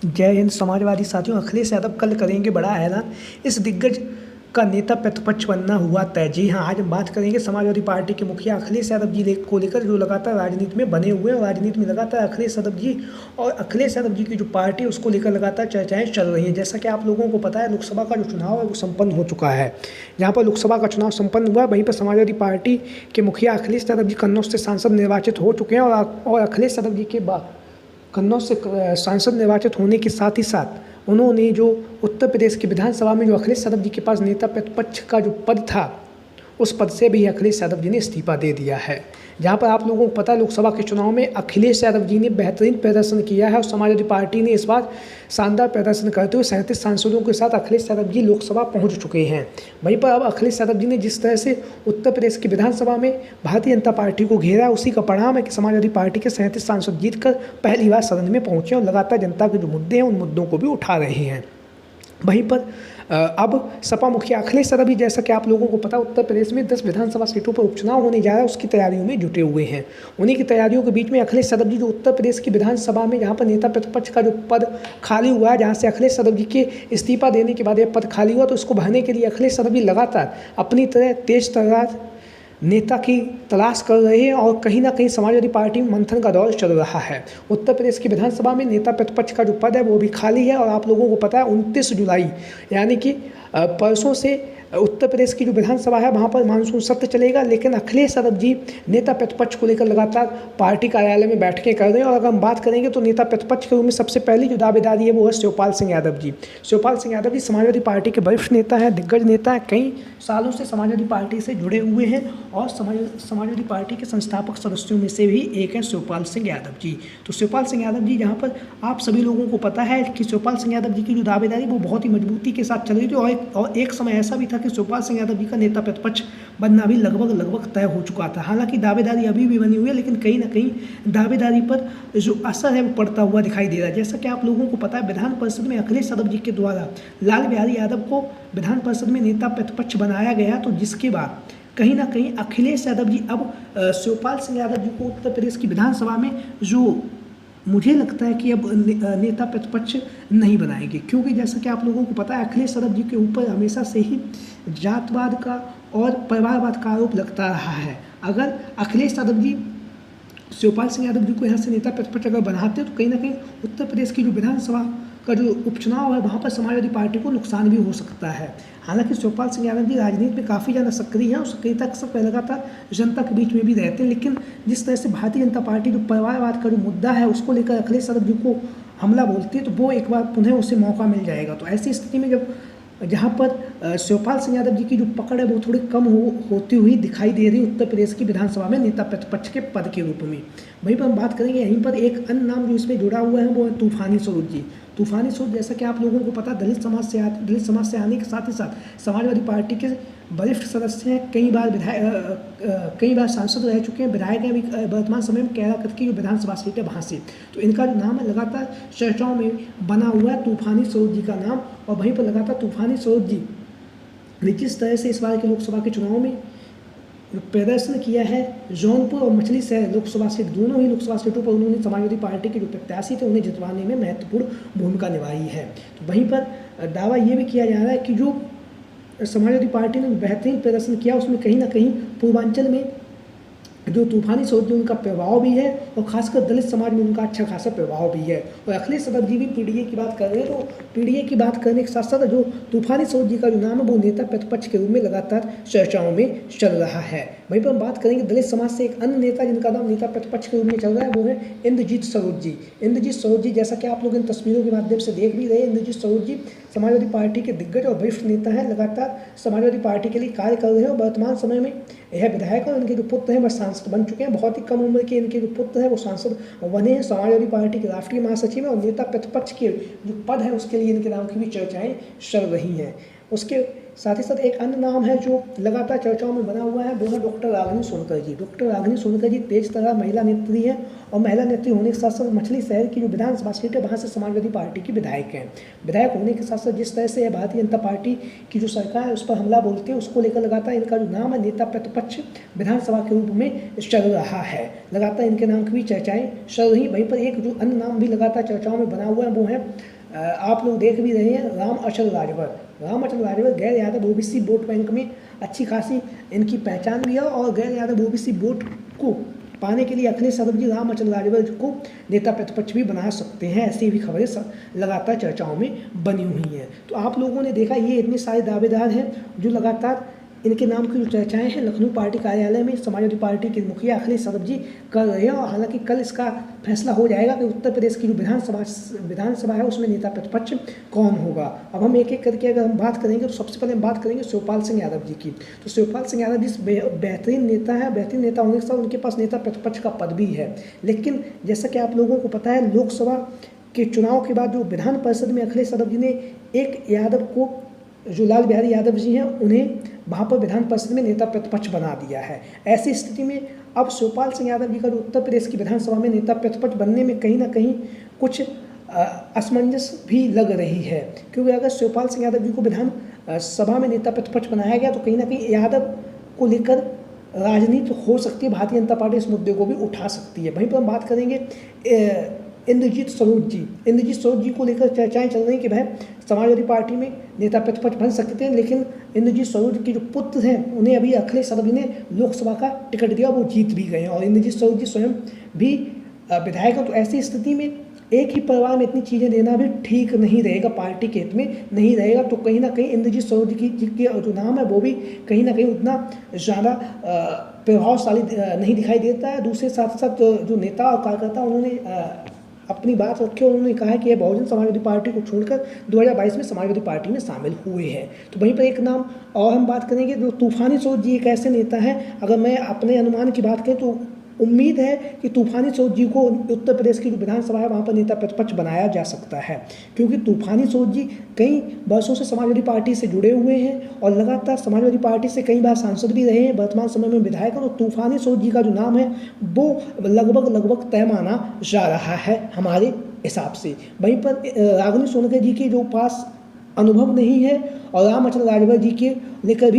जय हिंद। समाजवादी साथियों, अखिलेश यादव कल करेंगे बड़ा ऐलान। इस दिग्गज का नेता प्रतिपक्ष बनना हुआ तय। जी हाँ, आज हम बात करेंगे समाजवादी पार्टी के मुखिया अखिलेश यादव जी को लेकर, जो लगातार राजनीति में बने हुए हैं। राजनीति में लगातार अखिलेश यादव जी की जो पार्टी है उसको लेकर लगातार चर्चाएं चल रही हैं। जैसा कि आप लोगों को पता है, लोकसभा का जो चुनाव है वो संपन्न हो चुका है। जहाँ पर लोकसभा का चुनाव संपन्न हुआ, वहीं पर समाजवादी पार्टी के मुखिया अखिलेश यादव जी कन्नौज से सांसद निर्वाचित हो चुके हैं। और अखिलेश यादव जी के बाद कन्नौज से सांसद निर्वाचित होने के साथ ही साथ उन्होंने जो उत्तर प्रदेश की विधानसभा में जो अखिलेश यादव जी के पास नेता प्रतिपक्ष का जो पद था, उस पद से भी अखिलेश यादव जी ने इस्तीफा दे दिया है। जहां पर आप लोगों को पता है, लोकसभा के चुनाव में अखिलेश यादव जी ने बेहतरीन प्रदर्शन किया है और समाजवादी पार्टी ने इस बार शानदार प्रदर्शन करते हुए 37 सांसदों के साथ अखिलेश यादव जी लोकसभा पहुंच चुके हैं। वहीं पर अब अखिलेश यादव जी ने जिस तरह से उत्तर प्रदेश की विधानसभा में भारतीय जनता पार्टी को घेरा, उसी का परिणाम है कि समाजवादी पार्टी के 37 सांसद जीतकर पहली बार सदन में पहुंचे और लगातार जनता के जो मुद्दे हैं उन मुद्दों को भी उठा रहे हैं। वहीं पर अब सपा मुखिया अखिलेश यादव भी, जैसा कि आप लोगों को पता, उत्तर प्रदेश में 10 विधानसभा सीटों पर उपचुनाव होने जा रहा है, उसकी तैयारियों में जुटे हुए हैं। उन्हीं की तैयारियों के बीच में अखिलेश यादव जी जो उत्तर प्रदेश की विधानसभा में जहां पर नेता प्रतिपक्ष का जो पद खाली हुआ है, जहां से अखिलेश यादव जी के इस्तीफा देने के बाद यह पद खाली हुआ, तो इसको भरने के लिए अखिलेश यादव जी लगातार अपनी तरह तेज तर्रार नेता की तलाश कर रहे हैं और कहीं ना कहीं समाजवादी पार्टी में मंथन का दौर चल रहा है। उत्तर प्रदेश की विधानसभा में नेता प्रतिपक्ष का जो पद है वो भी खाली है और आप लोगों को पता है 29 जुलाई यानी कि परसों से उत्तर प्रदेश की जो विधानसभा है वहाँ पर मानसून सत्र चलेगा। लेकिन अखिलेश यादव जी नेता प्रतिपक्ष को लेकर लगातार पार्टी कार्यालय में बैठकें कर रहे हैं। और अगर हम बात करेंगे तो नेता प्रतिपक्ष के रूप में सबसे पहली जो दावेदारी है वो है शिवपाल सिंह यादव जी। शिवपाल सिंह यादव जी समाजवादी पार्टी के वरिष्ठ नेता हैं, दिग्गज नेता हैं, कई सालों से समाजवादी पार्टी से जुड़े हुए हैं और समाजवादी पार्टी के संस्थापक सदस्यों में से भी एक हैं शिवपाल सिंह यादव जी। तो शिवपाल सिंह यादव जी, जहाँ पर आप सभी लोगों को पता है कि शिवपाल सिंह यादव जी की जो दावेदारी वो बहुत ही मजबूती के साथ चल रही थी और एक समय ऐसा भी था कि शिवपाल सिंह यादव जी का नेता प्रतिपक्ष बनना भी लगभग तय हो चुका था। हालांकि दावेदारी अभी भी बनी हुई है, लेकिन कहीं ना कहीं दावेदारी पर जो असर है वो पड़ता हुआ दिखाई दे रहा है। जैसा कि आप लोगों को पता है, विधान परिषद में अखिलेश यादव जी के द्वारा लाल बिहारी यादव को विधान परिषद में नेता प्रतिपक्ष बनाया गया, तो जिसके बाद कहीं ना कहीं अखिलेश यादव जी अब शिवपाल सिंह यादव जी को उत्तर प्रदेश की विधानसभा में जो मुझे लगता है कि अब नेता प्रतिपक्ष नहीं बनाएंगे, क्योंकि जैसा कि आप लोगों को पता है अखिलेश यादव जी के ऊपर हमेशा से ही जातवाद का और परिवारवाद का आरोप लगता रहा है। अगर अखिलेश यादव जी शिवपाल सिंह यादव जी को यहाँ से नेता प्रतिपक्ष अगर बनाते हैं तो कहीं ना कहीं उत्तर प्रदेश की जो विधानसभा का जो उपचुनाव है वहाँ पर समाजवादी पार्टी को नुकसान भी हो सकता है। हालांकि शिवपाल सिंह यादव जी राजनीति में काफ़ी ज़्यादा सक्रिय हैं और सक्रियता के साथ लगातार जनता के बीच में भी रहते हैं, लेकिन जिस तरह से भारतीय जनता पार्टी जो परिवारवाद का जो मुद्दा है उसको लेकर अखिलेश यादव जी को हमला बोलती है, तो वो एक बार पुनः उसे मौका मिल जाएगा। तो ऐसी स्थिति में जहाँ पर शिवपाल सिंह यादव जी की जो पकड़ है वो थोड़ी कम होती हुई दिखाई दे रही उत्तर प्रदेश की विधानसभा में नेता प्रतिपक्ष के पद के रूप में। वहीं पर हम बात करेंगे, यहीं पर एक अन्य नाम जो इसमें जुड़ा हुआ है वो है तूफानी स्वरूप जी। तूफानी स्वरूप, जैसा कि आप लोगों को पता, दलित समाज से आने के साथ ही साथ समाजवादी पार्टी के वरिष्ठ सदस्य हैं, कई बार सांसद रह चुके हैं, विधायक हैं, अभी वर्तमान समय में कैराकत की जो विधानसभा सीट है वहाँ से। तो इनका जो नाम है लगातार चर्चाओं में बना हुआ है, तूफानी स्वरूप जी का नाम। और वहीं पर लगातार तूफानी स्वरूप जी ने जिस तरह से इस बार के लोकसभा के चुनाव में प्रदर्शन किया है, जौनपुर और मछली शहर लोकसभा सीट, दोनों ही लोकसभा सीटों पर उन्होंने समाजवादी पार्टी के जो प्रत्याशी थे उन्हें जितवाने में महत्वपूर्ण भूमिका निभाई है। तो वहीं पर दावा ये भी किया जा रहा है कि जो समाजवादी पार्टी ने बेहतरीन प्रदर्शन किया उसमें कहीं ना कहीं पूर्वांचल में जो तूफानी स्वरूप जी उनका प्रभाव भी है और खासकर दलित समाज में उनका अच्छा खासा प्रभाव भी है। और अखिलेश यादव जी भी पीडीए की बात कर रहे हैं, तो पीडीए की बात करने के साथ साथ जो तूफानी स्वरूप जी का जो नाम है वो नेता प्रतिपक्ष के रूप में लगातार चर्चाओं में चल रहा है। वहीं पर हम बात करेंगे दलित समाज से एक अन्य नेता जिनका नाम नेता प्रतिपक्ष के रूप में चल रहा है, वो है इंद्रजीत स्वरूप जी। इंद्रजीत स्वरूप जी, जैसा कि आप लोग इन तस्वीरों के माध्यम से देख भी रहे हैं, इंद्रजीत स्वरूप जी समाजवादी पार्टी के दिग्गज और वरिष्ठ नेता हैं, लगातार समाजवादी पार्टी के लिए कार्य कर रहे हैं और वर्तमान समय में यह विधायक और इनके जो पुत्र हैं वह सांसद बन चुके हैं। बहुत ही कम उम्र के इनके जो पुत्र हैं वो सांसद बने हैं। समाजवादी पार्टी के राष्ट्रीय महासचिव हैं और नेता प्रतिपक्ष के जो पद है उसके लिए इनके नाम की भी चर्चाएं चल रही हैं। उसके साथ ही साथ एक अन्य नाम है जो लगातार चर्चाओं में बना हुआ है, वो है डॉक्टर रागिनी सोनकर जी। डॉक्टर रागिनी सोनकर जी तेज तर्रार महिला नेत्री हैं और महिला नेत्री होने के साथ साथ मछली शहर की जो विधानसभा सीट है वहाँ से समाजवादी पार्टी की विधायक हैं। विधायक होने के साथ साथ जिस तरह से भारतीय जनता पार्टी की जो सरकार है उस पर हमला बोलते हैं, उसको लेकर लगातार इनका जो नाम है नेता प्रतिपक्ष विधानसभा के रूप में चल रहा है। लगातार इनके नाम की भी चर्चाएं चल रही। वहीं पर एक जो अन्य नाम भी लगातार चर्चाओं में बना हुआ है वो है, आप लोग देख भी रहे हैं, रामअचल राजभर। रामअचल राजभर गैर यादव ओबीसी वोट बैंक में अच्छी खासी इनकी पहचान भी है और गैर यादव ओबीसी वोट को पाने के लिए अखिलेश यादव जी रामअचल राजभर को नेता प्रतिपक्ष भी बना सकते हैं, ऐसी भी खबरें लगातार चर्चाओं में बनी हुई हैं। तो आप लोगों ने देखा ये इतने सारे दावेदार हैं जो लगातार इनके नाम की जो चर्चाएं हैं लखनऊ पार्टी कार्यालय में समाजवादी पार्टी के मुखिया अखिलेश यादव जी कर रहे हैं। और हालांकि कल इसका फैसला हो जाएगा कि उत्तर प्रदेश की जो विधानसभा है उसमें नेता प्रतिपक्ष कौन होगा। अब हम एक एक करके अगर हम बात करेंगे तो सबसे पहले हम बात करेंगे शिवपाल सिंह यादव जी की। तो शिवपाल सिंह यादव जी बेहतरीन नेता है, बेहतरीन नेता होने के साथ उनके पास नेता प्रतिपक्ष का पद भी है। लेकिन जैसा कि आप लोगों को पता है, लोकसभा के चुनाव के बाद जो विधान परिषद में अखिलेश यादव जी ने एक यादव को, जो लाल बिहारी यादव जी हैं, उन्हें वहाँ पर विधान परिषद में नेता प्रतिपक्ष बना दिया है। ऐसी स्थिति में अब शिवपाल सिंह यादव जी का जो उत्तर प्रदेश की विधानसभा में नेता प्रतिपक्ष बनने में कहीं ना कहीं कुछ असमंजस भी लग रही है, क्योंकि अगर शिवपाल सिंह यादव जी को विधान सभा में नेता प्रतिपक्ष बनाया गया तो कहीं ना कहीं यादव को लेकर राजनीति हो सकती है, भारतीय जनता पार्टी इस मुद्दे को भी उठा सकती है। वहीं पर हम बात करेंगे इंद्रजीत स्वरूप जी। इंद्रजीत स्वरूप जी को लेकर चर्चाएं चल रही कि वह समाजवादी पार्टी में नेता प्रतिपक्ष बन सकते हैं, लेकिन इंद्रजीत स्वरूप के जो पुत्र हैं उन्हें अभी अखिलेश यादव जी ने लोकसभा का टिकट दिया, वो जीत भी गए हैं और इंद्रजीत स्वरूप जी स्वयं भी विधायक हैं। तो ऐसी स्थिति में एक ही परिवार में इतनी चीज़ें देना भी ठीक नहीं रहेगा, पार्टी के हित में नहीं रहेगा। तो कहीं ना कहीं इंद्रजीत स्वरूप जी की जो नाम है वो भी कहीं ना कहीं उतना ज़्यादा प्रभावशाली नहीं दिखाई देता है। दूसरे साथ साथ जो नेता और कार्यकर्ता उन्होंने अपनी बात रखी और उन्होंने कहा है कि यह बहुजन समाजवादी पार्टी को छोड़कर 2022 में समाजवादी पार्टी में शामिल हुए हैं। तो वहीं पर एक नाम और हम बात करेंगे, जो तूफानी सोच जी एक ऐसे नेता हैं, अगर मैं अपने अनुमान की बात करें तो उम्मीद है कि तूफानी सोच जी को उत्तर प्रदेश की जो विधानसभा है वहाँ पर नेता प्रतिपक्ष बनाया जा सकता है, क्योंकि तूफानी सोच जी कई वर्षों से समाजवादी पार्टी से जुड़े हुए हैं और लगातार समाजवादी पार्टी से कई बार सांसद भी रहे हैं, वर्तमान समय में विधायक हैं। तो तूफानी सोच जी का जो नाम है वो लगभग तय माना जा रहा है हमारे हिसाब से। वहीं पर रागिनी सोनकर जी के जो पास अनुभव नहीं है और रामअचल राजभर जी के लेकर भी